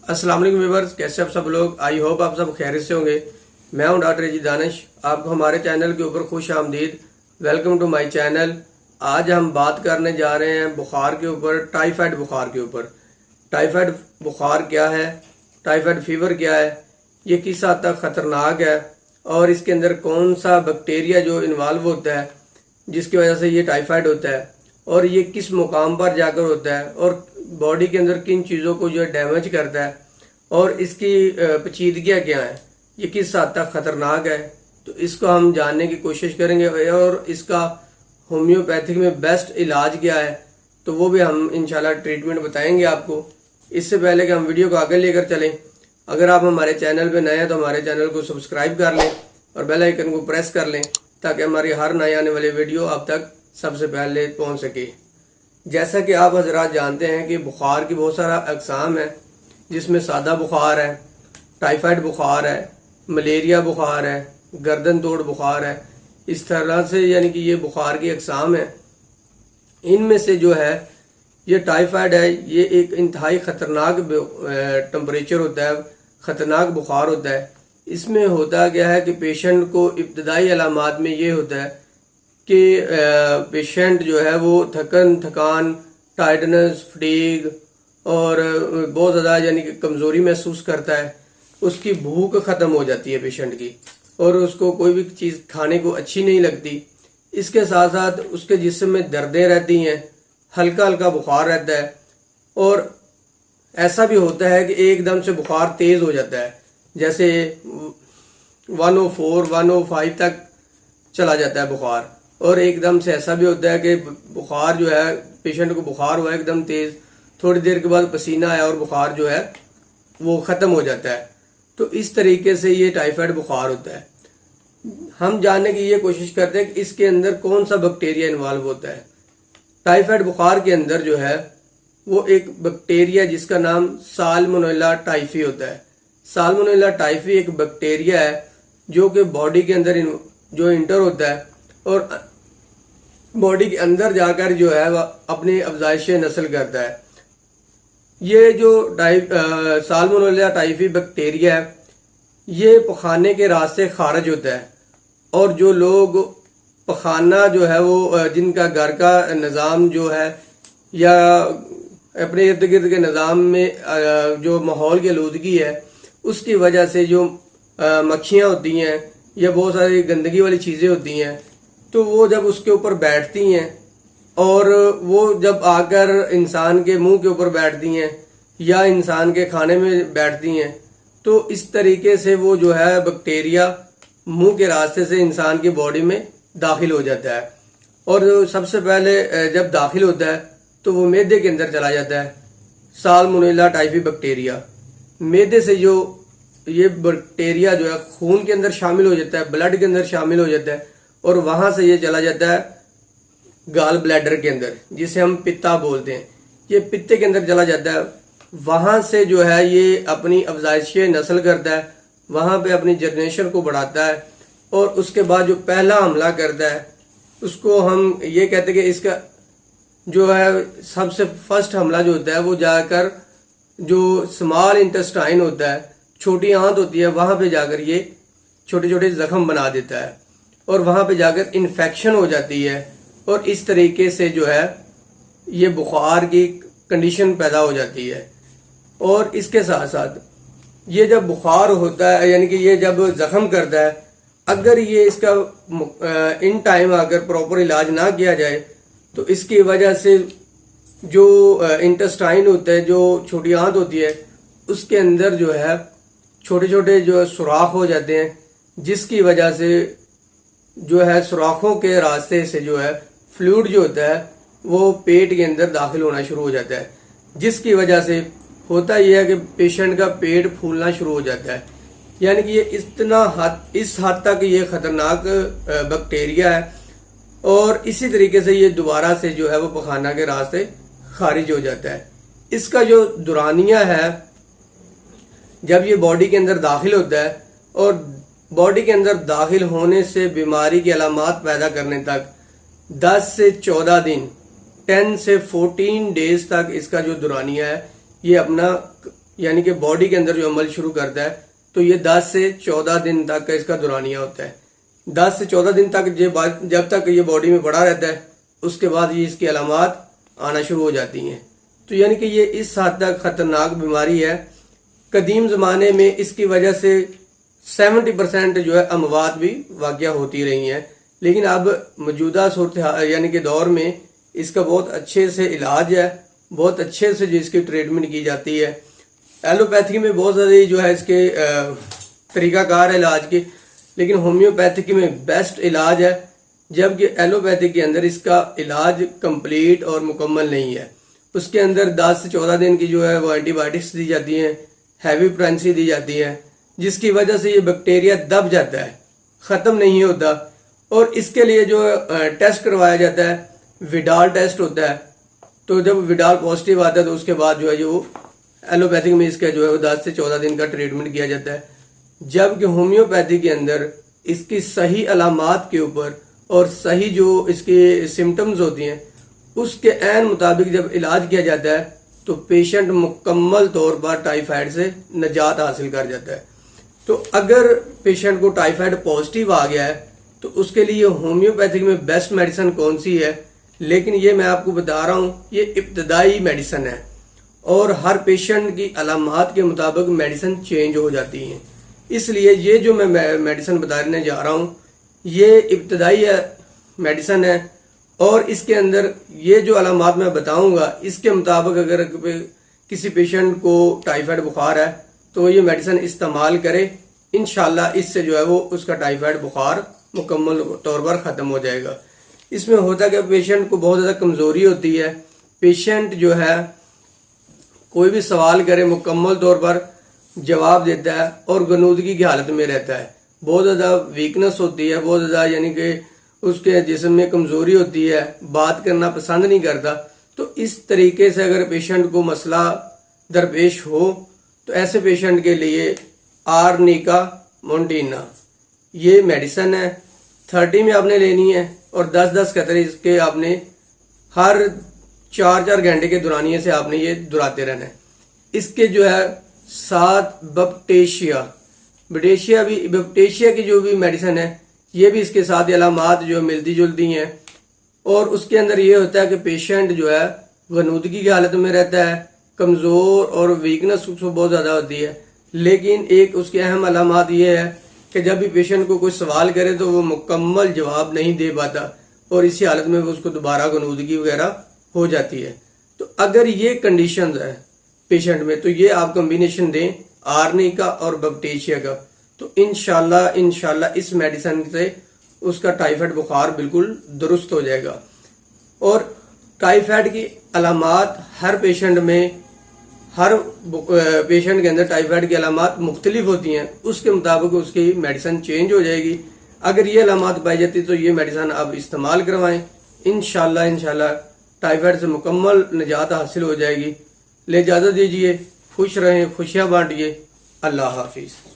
अस्सलाम वालेकुम व्यूअर्स, कैसे आप सब लोग। आई होप आप सब खैरियत से होंगे। मैं हूं डॉक्टर जी दानिश, आपको हमारे चैनल के ऊपर खुश आमदीद। Welcome to my channel. आज हम बात करने जा रहे हैं बुखार के ऊपर, टाइफाइड बुखार के ऊपर। टाइफाइड बुखार क्या है, टाइफाइड फीवर क्या है, ये किस हद तक ख़तरनाक है और इसके अंदर कौन सा बैक्टीरिया जो इन्वॉल्व होता है जिसकी वजह से ये टाइफाइड होता है, और ये किस मुकाम पर जाकर होता है और बॉडी के अंदर किन चीज़ों को जो है डैमेज करता है और इसकी पेचीदगियाँ क्या हैं, ये किस हद तक ख़तरनाक है। तो इसको हम जानने की कोशिश करेंगे और इसका होम्योपैथिक में बेस्ट इलाज क्या है, तो वो भी हम इंशाल्लाह ट्रीटमेंट बताएंगे आपको। इससे पहले कि हम वीडियो को आगे लेकर चलें, अगर आप हमारे चैनल पे नए हैं तो हमारे चैनल को सब्सक्राइब कर लें और बेल आइकन को प्रेस कर लें ताकि हमारी हर नए आने वाली वीडियो आप तक सबसे पहले पहुंच सके। जैसा कि आप हजरात जानते हैं कि बुखार की बहुत सारा अकसाम है, जिसमें सादा बुखार है, टाइफाइड बुखार है, मलेरिया बुखार है, गर्दन तोड़ बुखार है। इस तरह से यानी कि ये बुखार की अकसाम है। इनमें से जो है ये टाइफाइड है, ये एक इंतहाई ख़तरनाक टेम्परेचर होता है, ख़तरनाक बुखार होता है। इसमें होता क्या है कि पेशेंट को इब्तदाई अलामात में ये होता है कि पेशेंट जो है वो थकान, टायर्डनेस, फटीग और बहुत ज़्यादा यानी कि कमज़ोरी महसूस करता है। उसकी भूख ख़त्म हो जाती है पेशेंट की और उसको कोई भी चीज़ खाने को अच्छी नहीं लगती। इसके साथ साथ उसके जिस्म में दर्दें रहती हैं, हल्का हल्का बुखार रहता है और ऐसा भी होता है कि एकदम से बुखार तेज़ हो जाता है, जैसे 104, 105 तक चला जाता है बुखार। और एकदम से ऐसा भी होता है कि बुखार जो है, पेशेंट को बुखार हुआ एकदम तेज़, थोड़ी देर के बाद पसीना आया और बुखार जो है वो ख़त्म हो जाता है। तो इस तरीके से ये टाइफाइड बुखार होता है। हम जानने की ये कोशिश करते हैं कि इसके अंदर कौन सा बैक्टीरिया इन्वॉल्व होता है। टाइफाइड बुखार के अंदर जो है वो एक बैक्टीरिया जिसका नाम साल्मोनेला टाइफी होता है। साल्मोनेला टाइफी एक बैक्टीरिया है जो कि बॉडी के अंदर जो इंटर होता है और बॉडी के अंदर जाकर जो है वह अपनी अफजाइश नस्ल करता है। ये जो साल्मोनेला टाइफी बैक्टीरिया है ये पखाने के रास्ते खारिज होता है, और जो लोग पखाना जो है वो जिनका घर का निज़ाम जो है या अपने इर्द गिर्द के निज़ाम में जो माहौल की आलूदगी है उसकी वजह से जो मक्खियाँ होती हैं या बहुत सारी गंदगी वाली चीज़ें होती हैं, तो वो जब उसके ऊपर बैठती हैं और वो जब आकर इंसान के मुंह के ऊपर बैठती हैं या इंसान के खाने में बैठती हैं, तो इस तरीके से वो जो है बैक्टीरिया मुंह के रास्ते से इंसान की बॉडी में दाखिल हो जाता है। और सबसे पहले जब दाखिल होता है तो वो मैदे के अंदर चला जाता है। साल्मोनेला टाइफी बैक्टीरिया मैदे से जो ये बैक्टीरिया जो है खून के अंदर शामिल हो जाता है, ब्लड के अंदर शामिल हो जाता है और वहां से ये चला जाता है गाल ब्लैडर के अंदर, जिसे हम पित्ता बोलते हैं। ये पित्ते के अंदर चला जाता है, वहां से जो है ये अपनी अफजाइश नस्ल करता है, वहां पे अपनी जनरेशन को बढ़ाता है और उसके बाद जो पहला हमला करता है उसको हम ये कहते हैं कि इसका जो है सबसे फर्स्ट हमला जो होता है वो जाकर जो स्मॉल इंटेस्टाइन होता है, छोटी आंत होती है, वहां पे जाकर ये छोटे छोटे जख्म बना देता है और वहां पे जाकर इन्फेक्शन हो जाती है और इस तरीके से जो है ये बुखार की कंडीशन पैदा हो जाती है। और इसके साथ साथ ये जब बुखार होता है यानी कि ये जब जख्म करता है, अगर ये इसका इन टाइम अगर प्रॉपर इलाज ना किया जाए तो इसकी वजह से जो इंटेस्टाइन होता है, जो छोटी आंत होती है, उसके अंदर जो है छोटे छोटे जो सुराख हो जाते हैं, जिसकी वजह से जो है सुराखों के रास्ते से जो है फ्लूइड जो होता है वो पेट के अंदर दाखिल होना शुरू हो जाता है, जिसकी वजह से होता यह है कि पेशेंट का पेट फूलना शुरू हो जाता है। यानी कि ये इस हद तक ये खतरनाक बैक्टीरिया है और इसी तरीके से ये दोबारा से जो है वो पखाना के रास्ते खारिज हो जाता है। इसका जो दुरानिया है, जब ये बॉडी के अंदर दाखिल होता है और बॉडी के अंदर दाखिल होने से बीमारी की अलामात पैदा करने तक 10 से 14 दिन 10 से 14 डेज तक इसका जो दुरानिया है ये अपना यानी कि बॉडी के अंदर जो अमल शुरू करता है, तो ये 10 से 14 दिन तक का इसका दौरानिया होता है। 10 से 14 दिन तक जब तक ये बॉडी में पड़ा रहता है, उसके बाद ये इसकी अलामात आना शुरू हो जाती हैं। तो यानी कि ये इस हद तक ख़तरनाक बीमारी है। कदीम ज़माने में इसकी वजह से 70% जो है अमवात भी वाक़या होती रही हैं, लेकिन अब मौजूदा सूरत यानी कि दौर में इसका बहुत अच्छे से इलाज है, बहुत अच्छे से जो इसकी ट्रीटमेंट की जाती है। एलोपैथी में बहुत ज़्यादा जो है इसके तरीक़ाकार है इलाज के, लेकिन होम्योपैथिक में बेस्ट इलाज है, जबकि एलोपैथी के अंदर इसका इलाज कंप्लीट और मुकम्मल नहीं है। उसके अंदर 10 से 14 दिन की जो है वो एंटीबायोटिक्स दी जाती हैं, हैवी प्रेंसी दी जाती है, जिसकी वजह से ये बैक्टीरिया दब जाता है, ख़त्म नहीं होता। और इसके लिए जो टेस्ट करवाया जाता है, विडाल टेस्ट होता है। तो जब विडाल पॉजिटिव आता है तो उसके बाद जो है वो एलोपैथिक में इसका जो है वो 10 से 14 दिन का ट्रीटमेंट किया जाता है, जबकि होम्योपैथी के अंदर इसकी सही अलामात के ऊपर और सही जो इसके सिम्टम्स होती हैं उसके ऐन मुताबिक जब इलाज किया जाता है तो पेशेंट मुकम्मल तौर पर टाइफाइड से निजात हासिल कर जाता है। तो अगर पेशेंट को टाइफाइड पॉजिटिव आ गया है तो उसके लिए होम्योपैथिक में बेस्ट मेडिसिन कौन सी है, लेकिन ये मैं आपको बता रहा हूँ ये इब्तदाई मेडिसिन है और हर पेशेंट की अलामात के मुताबिक मेडिसिन चेंज हो जाती हैं। इसलिए ये जो मैं मेडिसिन बताने जा रहा हूँ ये इब्तदाई मेडिसिन है और इसके अंदर ये जो अलामात मैं बताऊंगा इसके मुताबिक अगर किसी पेशेंट को टाइफाइड बुखार है तो ये मेडिसिन इस्तेमाल करे, इंशाल्लाह इससे जो है वो उसका टाइफाइड बुखार मुकम्मल तौर पर ख़त्म हो जाएगा। इसमें होता क्या, पेशेंट को बहुत ज़्यादा कमज़ोरी होती है, पेशेंट जो है कोई भी सवाल करे मुकम्मल तौर पर जवाब देता है और गनूदगी की हालत में रहता है, बहुत ज़्यादा वीकनेस होती है, बहुत ज़्यादा यानी कि उसके जिस्म में कमज़ोरी होती है, बात करना पसंद नहीं करता। तो इस तरीके से अगर पेशेंट को मसला दरपेश हो तो ऐसे पेशेंट के लिए आर्निका मोन्टीना ये मेडिसिन है, 30 में आपने लेनी है और 10-10 कतरे इसके आपने हर 4-4 घंटे के दौरानिए से आपने ये दुराते रहना है। इसके जो है साथ बप्टेशिया की जो भी मेडिसिन है ये भी इसके साथ अलामात जो मिलती जुलती हैं और उसके अंदर ये होता है कि पेशेंट जो है गनूदगी की हालत में रहता है, कमज़ोर और वीकनेस उसको बहुत ज़्यादा होती है। लेकिन एक उसके अहम अलामात ये है कि जब भी पेशेंट को कोई सवाल करे तो वो मुकम्मल जवाब नहीं दे पाता और इसी हालत में उसको दोबारा गनूदगी वगैरह हो जाती है। तो अगर ये कंडीशन है पेशेंट में तो ये आप कम्बिनेशन दें आर्निका और बप्टेशिया का, तो इंशाल्लाह इस मेडिसिन से उसका टाइफाइड बुखार बिल्कुल दुरुस्त हो जाएगा। और टाइफाइड की अलामात हर पेशेंट के अंदर टाइफाइड की अलामात मुख्तलिफ होती हैं, उसके मुताबिक उसकी मेडिसिन चेंज हो जाएगी। अगर ये अलामात पाई जाती तो ये मेडिसिन आप इस्तेमाल करवाएं, इंशाल्लाह टाइफाइड से मुकम्मल निजात हासिल हो जाएगी। ले इजाज़त दीजिए, खुश रहें, खुशियाँ बांटिए। अल्लाह हाफिज़।